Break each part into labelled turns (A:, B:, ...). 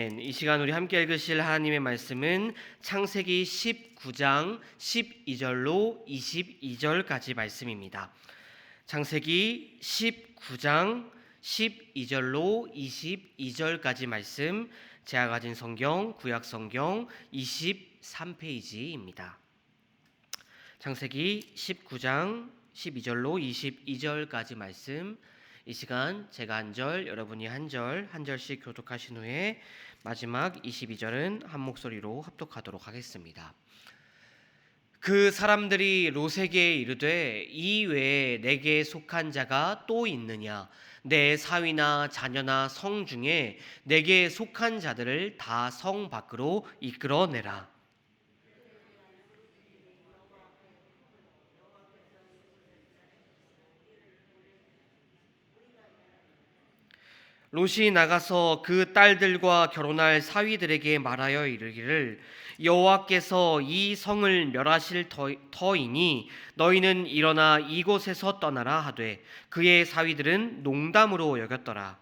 A: 이 시간 우리 함께 읽으실 하나님의 말씀은 창세기 19장 12절로 22절까지 말씀입니다. 창세기 19장 12절로 22절까지 말씀, 제가 가진 성경 구약 성경 23페이지입니다. 창세기 19장 12절로 22절까지 말씀, 이 시간 제가 한 절, 여러분이 한 절씩 교독하신 후에 마지막 22절은 한 목소리로 합독하도록 하겠습니다. 그 사람들이 롯에게 이르되 이 외에 내게 속한 자가 또 있느냐? 내 사위나 자녀나 성 중에 내게 속한 자들을 다 성 밖으로 이끌어내라. 롯이 나가서 그 딸들과 결혼할 사위들에게 말하여 이르기를 여호와께서 이 성을 멸하실 터이니 너희는 일어나 이곳에서 떠나라 하되 그의 사위들은 농담으로 여겼더라.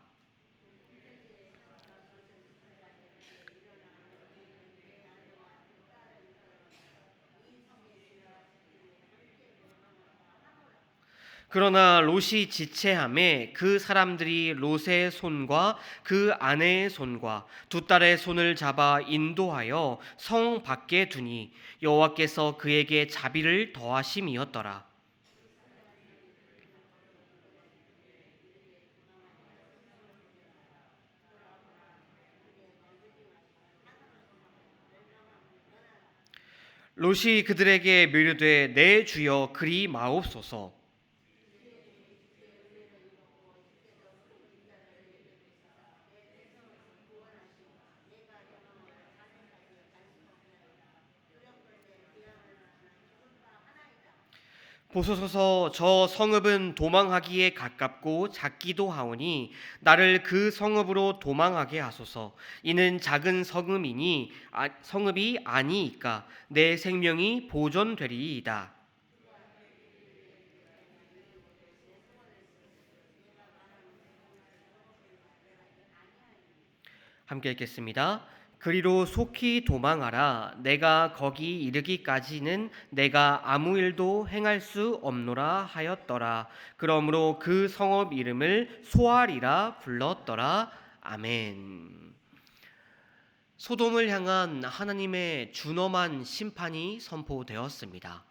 A: 그러나 롯이 지체함에 그 사람들이 롯의 손과 그 아내의 손과 두 딸의 손을 잡아 인도하여 성 밖에 두니 여호와께서 그에게 자비를 더하심이었더라. 롯이 그들에게 묘류되 내 주여 그리 마옵소서. 보소서, 저 성읍은 도망하기에 가깝고 작기도 하오니 나를 그 성읍으로 도망하게 하소서. 이는 작은 성읍이 아니이까 내 생명이 보존되리이다. 함께 읽겠습니다. 그리로 속히 도망하라. 내가 거기 이르기까지는 내가 아무 일도 행할 수 없노라 하였더라. 그러므로 그 성읍 이름을 소알이라 불렀더라. 아멘. 소돔을 향한 하나님의 준엄한 심판이 선포되었습니다.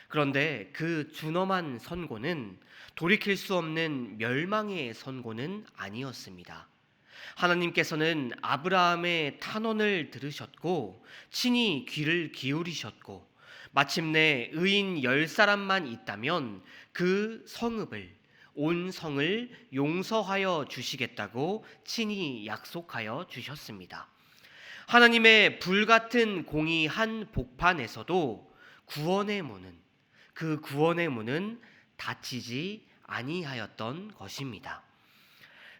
A: 그런데 그 준엄한 선고는 돌이킬 수 없는 멸망의 선고는 아니었습니다. 하나님께서는 아브라함의 탄원을 들으셨고 친히 귀를 기울이셨고 마침내 의인 10사람만 있다면 그 성읍을 온 성을 용서하여 주시겠다고 친히 약속하여 주셨습니다. 하나님의 불같은 공의 한 복판에서도 그 구원의 문은 닫히지 아니하였던 것입니다.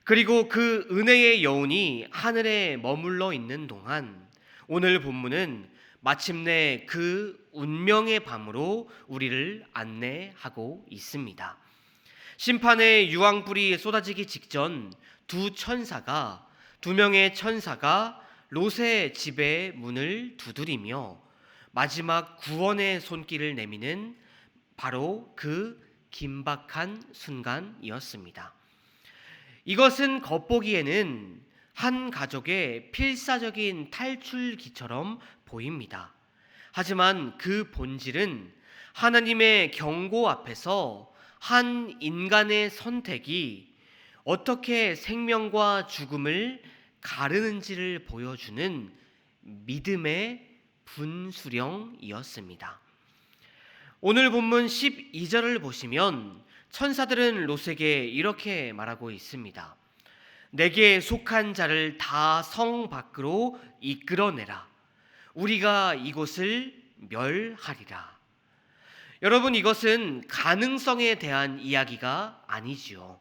A: 그리고 그 은혜의 여운이 하늘에 머물러 있는 동안 오늘 본문은 마침내 그 운명의 밤으로 우리를 안내하고 있습니다. 심판의 유황불이 쏟아지기 직전 두 명의 천사가 롯의 집의 문을 두드리며 마지막 구원의 손길을 내미는 바로 그 긴박한 순간이었습니다. 이것은 겉보기에는 한 가족의 필사적인 탈출기처럼 보입니다. 하지만 그 본질은 하나님의 경고 앞에서 한 인간의 선택이 어떻게 생명과 죽음을 가르는지를 보여주는 믿음의 분수령이었습니다. 오늘 본문 12절을 보시면 천사들은 롯에게 이렇게 말하고 있습니다. 내게 속한 자를 다 성 밖으로 이끌어내라. 우리가 이곳을 멸하리라. 여러분, 이것은 가능성에 대한 이야기가 아니지요.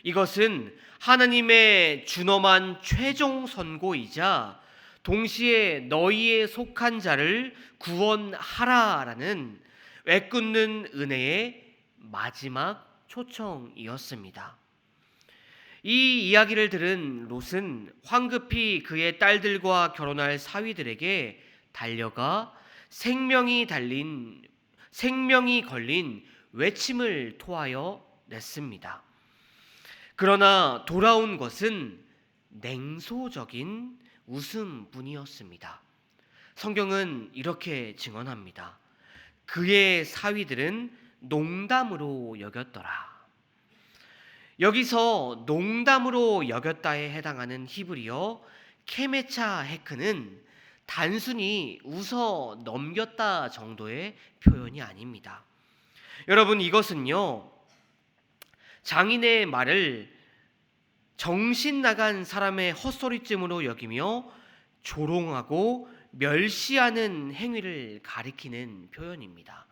A: 이것은 하나님의 준엄한 최종 선고이자 동시에 너희에 속한 자를 구원하라라는 애꿎는 은혜의 마지막 초청이었습니다. 이 이야기를 들은 롯은 황급히 그의 딸들과 결혼할 사위들에게 달려가 생명이 걸린 외침을 토하여 냈습니다. 그러나 돌아온 것은 냉소적인 웃음뿐이었습니다. 성경은 이렇게 증언합니다. 그의 사위들은 농담으로 여겼더라. 여기서 농담으로 여겼다에 해당하는 히브리어 케메차 헤크는 단순히 웃어 넘겼다 정도의 표현이 아닙니다. 여러분, 이것은요, 장인의 말을 정신 나간 사람의 헛소리쯤으로 여기며 조롱하고 멸시하는 행위를 가리키는 표현입니다.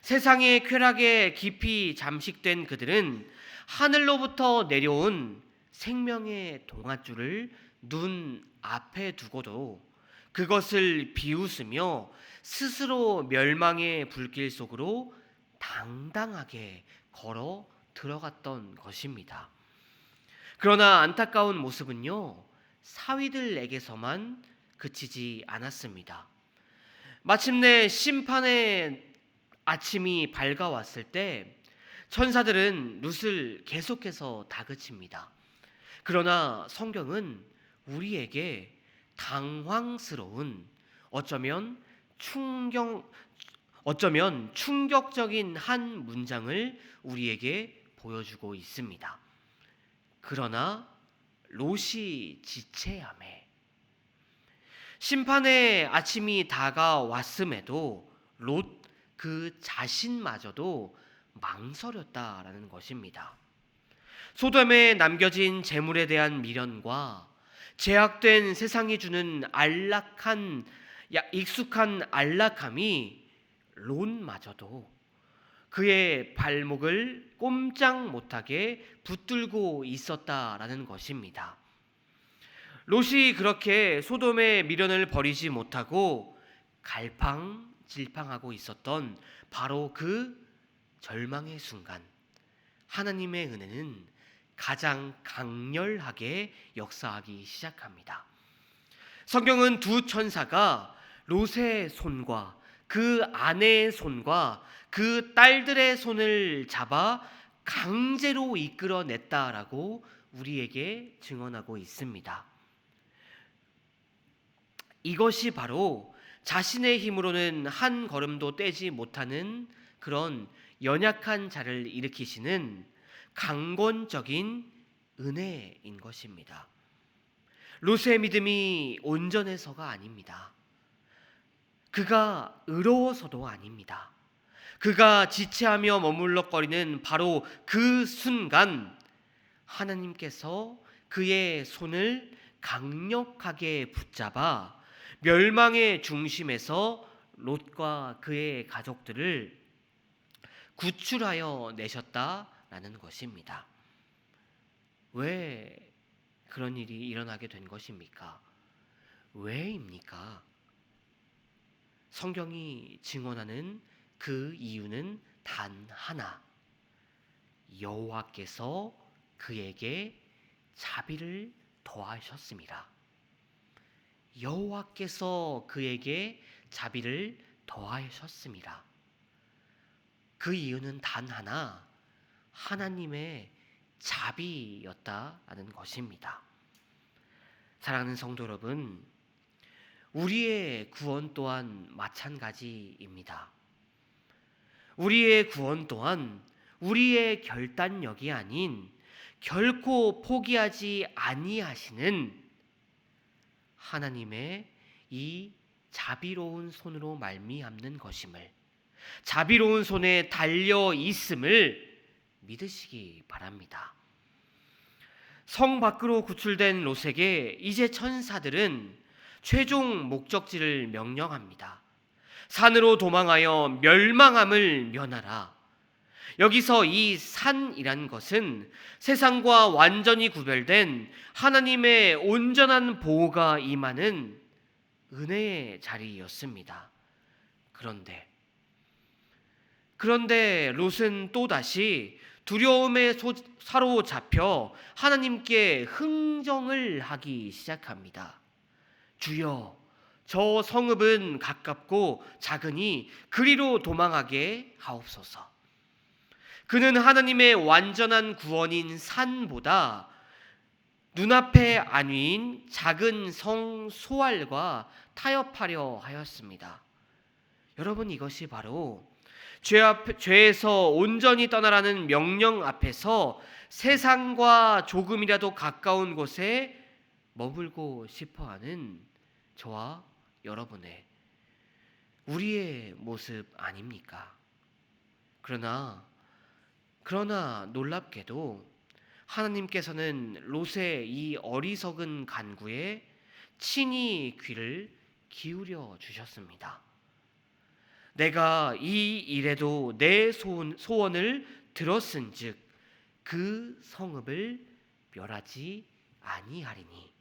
A: 세상의 쾌락에 깊이 잠식된 그들은 하늘로부터 내려온 생명의 동아줄을 눈 앞에 두고도 그것을 비웃으며 스스로 멸망의 불길 속으로 당당하게 걸어 들어갔던 것입니다. 그러나 안타까운 모습은요, 사위들에게서만 그치지 않았습니다. 마침내 심판의 아침이 밝아왔을 때 천사들은 룻을 계속해서 다그칩니다. 그러나 성경은 우리에게 당황스러운, 어쩌면 충격적인 한 문장을 우리에게 보여주고 있습니다. 그러나 롯이 지체하매. 심판의 아침이 다가왔음에도 롯 그 자신마저도 망설였다라는 것입니다. 소돔에 남겨진 재물에 대한 미련과 제약된 세상이 주는 익숙한 안락함이 롯마저도 그의 발목을 꼼짝 못하게 붙들고 있었다라는 것입니다. 롯이 그렇게 소돔의 미련을 버리지 못하고 갈팡질팡하고 있었던 바로 그 절망의 순간, 하나님의 은혜는 가장 강렬하게 역사하기 시작합니다. 성경은 두 천사가 롯의 손과 그 아내의 손과 그 딸들의 손을 잡아 강제로 이끌어냈다라고 우리에게 증언하고 있습니다. 이것이 바로 자신의 힘으로는 한 걸음도 떼지 못하는 그런 연약한 자를 일으키시는 강권적인 은혜인 것입니다. 롯의 믿음이 온전해서가 아닙니다. 그가 의로워서도 아닙니다. 그가 지체하며 머물러거리는 바로 그 순간 하나님께서 그의 손을 강력하게 붙잡아 멸망의 중심에서 롯과 그의 가족들을 구출하여 내셨다라는 것입니다. 왜 그런 일이 일어나게 된 것입니까? 왜입니까? 성경이 증언하는 그 이유는 단 하나, 여호와께서 그에게 자비를 더하셨습니다. 여호와께서 그에게 자비를 더하셨습니다. 그 이유는 단 하나, 하나님의 자비였다는 것입니다. 사랑하는 성도 여러분, 우리의 구원 또한 마찬가지입니다. 우리의 구원 또한 우리의 결단력이 아닌 결코 포기하지 아니하시는 하나님의 이 자비로운 손으로 말미암는 것임을, 자비로운 손에 달려 있음을 믿으시기 바랍니다. 성 밖으로 구출된 롯에게 이제 천사들은 최종 목적지를 명령합니다. 산으로 도망하여 멸망함을 면하라. 여기서 이 산이란 것은 세상과 완전히 구별된 하나님의 온전한 보호가 임하는 은혜의 자리였습니다. 그런데 롯은 또다시 두려움에 사로잡혀 하나님께 흥정을 하기 시작합니다. 주여, 저 성읍은 가깝고 작으니 그리로 도망하게 하옵소서. 그는 하나님의 완전한 구원인 산보다 눈앞의 안위인 작은 성 소알과 타협하려 하였습니다. 여러분, 이것이 바로 죄에서 온전히 떠나라는 명령 앞에서 세상과 조금이라도 가까운 곳에 머물고 싶어하는 저와 여러분의, 우리의 모습 아닙니까? 그러나 놀랍게도 하나님께서는 롯의 이 어리석은 간구에 친히 귀를 기울여 주셨습니다. 내가 이 일에도 내 소원을 들었은즉 그 성읍을 멸하지 아니하리니.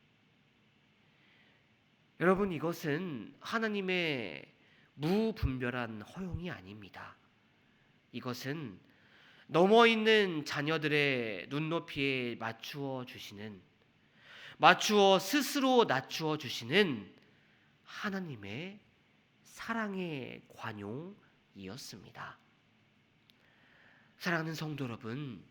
A: 여러분, 이것은 하나님의 무분별한 허용이 아닙니다. 이것은 넘어있는 자녀들의 눈높이에 맞추어 스스로 낮추어 주시는 하나님의 사랑의 관용이었습니다. 사랑하는 성도 여러분,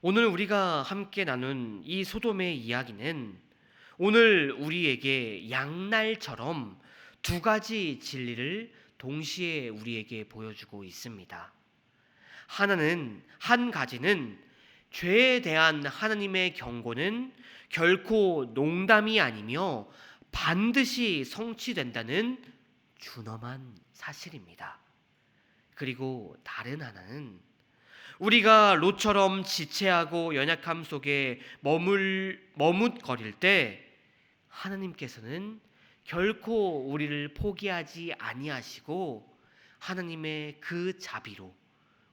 A: 오늘 우리가 함께 나눈 이 소돔의 이야기는 오늘 우리에게 양날처럼 두 가지 진리를 동시에 우리에게 보여주고 있습니다. 한 가지는 죄에 대한 하나님의 경고는 결코 농담이 아니며 반드시 성취된다는 준엄한 사실입니다. 그리고 다른 하나는 우리가 롯처럼 지체하고 연약함 속에 머뭇거릴 때 하나님께서는 결코 우리를 포기하지 아니하시고 하나님의 그 자비로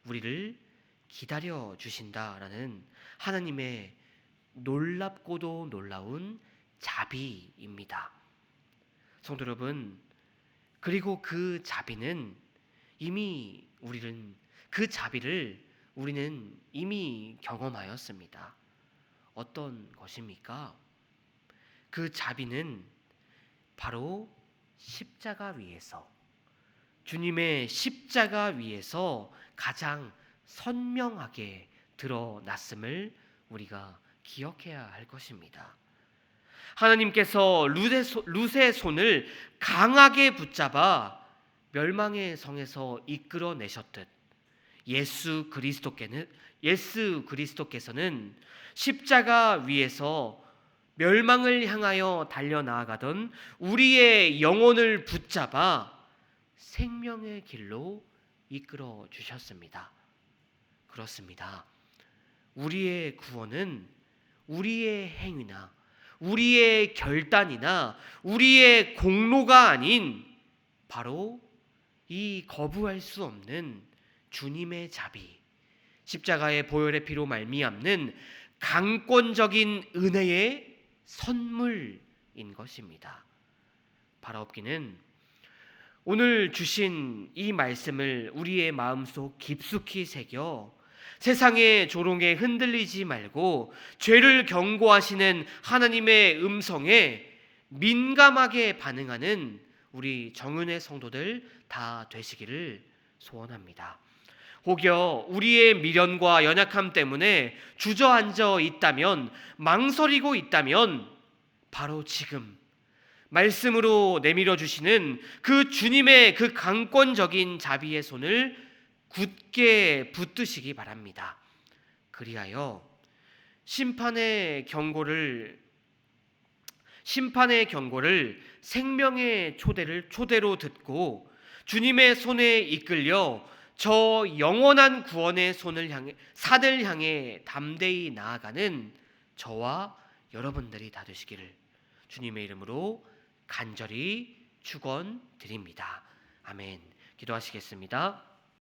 A: 우리를 기다려 주신다라는 하나님의 놀랍고도 놀라운 자비입니다. 성도 여러분, 그리고 그 자비는 우리는 이미 경험하였습니다. 어떤 것입니까? 그 자비는 바로 주님의 십자가 위에서 가장 선명하게 드러났음을 우리가 기억해야 할 것입니다. 하나님께서 룻의 손을 강하게 붙잡아 멸망의 성에서 이끌어내셨듯 예수 그리스도께서는 십자가 위에서 멸망을 향하여 달려나아가던 우리의 영혼을 붙잡아 생명의 길로 이끌어 주셨습니다. 그렇습니다. 우리의 구원은 우리의 행위나 우리의 결단이나 우리의 공로가 아닌 바로 이 거부할 수 없는 주님의 자비, 십자가의 보혈의 피로 말미암는 강권적인 은혜의 선물인 것입니다. 바라옵기는 오늘 주신 이 말씀을 우리의 마음속 깊숙이 새겨 세상의 조롱에 흔들리지 말고 죄를 경고하시는 하나님의 음성에 민감하게 반응하는 우리 정은의 성도들 다 되시기를 소원합니다. 혹여 우리의 미련과 연약함 때문에 주저앉아 있다면, 망설이고 있다면 바로 지금 말씀으로 내밀어 주시는 그 주님의 그 강권적인 자비의 손을 굳게 붙드시기 바랍니다. 그리하여 심판의 경고를 생명의 초대로 듣고 주님의 손에 이끌려 저 영원한 구원의 산을 향해 담대히 나아가는 저와 여러분들이 다 되시기를 주님의 이름으로 간절히 축원드립니다. 아멘. 기도하시겠습니다.